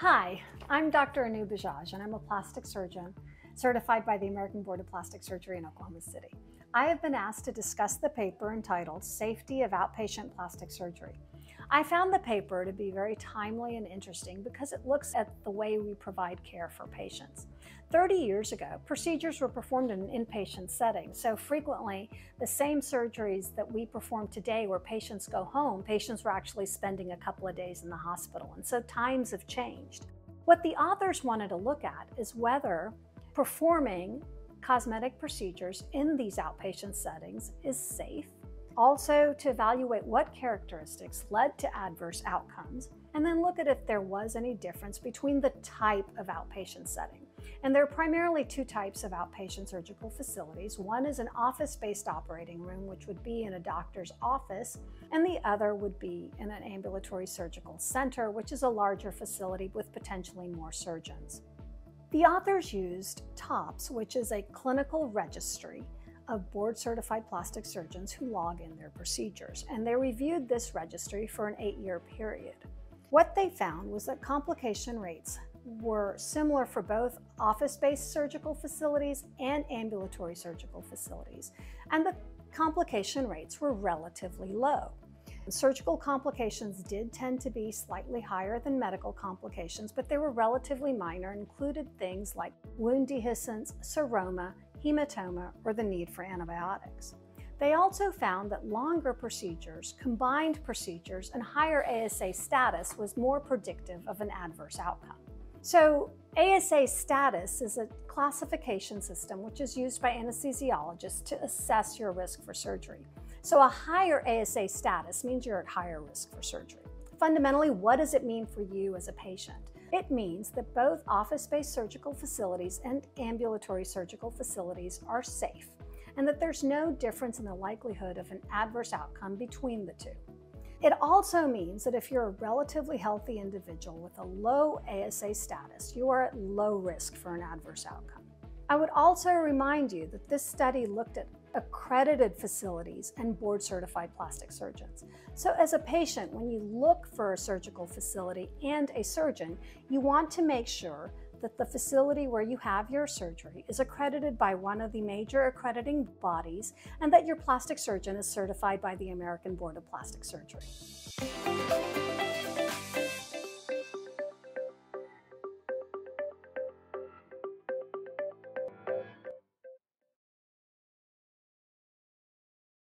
Hi, I'm Dr. Anureet Bajaj, and I'm a plastic surgeon certified by the American Board of Plastic Surgery in Oklahoma City. I have been asked to discuss the paper entitled Safety of Outpatient Plastic Surgery. I found the paper to be very timely and interesting because it looks at the way we provide care for patients. 30 years ago, procedures were performed in an inpatient setting, so frequently the same surgeries that we perform today where patients go home, patients were actually spending a couple of days in the hospital, and so times have changed. What the authors wanted to look at is whether performing cosmetic procedures in these outpatient settings is safe, also to evaluate what characteristics led to adverse outcomes, and then look at if there was any difference between the type of outpatient setting. And there are primarily two types of outpatient surgical facilities. One is an office-based operating room, which would be in a doctor's office, and the other would be in an ambulatory surgical center, which is a larger facility with potentially more surgeons. The authors used TOPS, which is a clinical registry of board-certified plastic surgeons who log in their procedures, and they reviewed this registry for an 8-year period. What they found was that complication rates were similar for both office-based surgical facilities and ambulatory surgical facilities, and the complication rates were relatively low. Surgical complications did tend to be slightly higher than medical complications, but they were relatively minor and included things like wound dehiscence, seroma, hematoma, or the need for antibiotics. They also found that longer procedures, combined procedures, and higher ASA status was more predictive of an adverse outcome. So ASA status is a classification system which is used by anesthesiologists to assess your risk for surgery. So a higher ASA status means you're at higher risk for surgery. Fundamentally, what does it mean for you as a patient? It means that both office-based surgical facilities and ambulatory surgical facilities are safe, and that there's no difference in the likelihood of an adverse outcome between the two. It also means that if you're a relatively healthy individual with a low ASA status, you are at low risk for an adverse outcome. I would also remind you that this study looked at accredited facilities and board-certified plastic surgeons. So as a patient, when you look for a surgical facility and a surgeon, you want to make sure that the facility where you have your surgery is accredited by one of the major accrediting bodies and that your plastic surgeon is certified by the American Board of Plastic Surgery.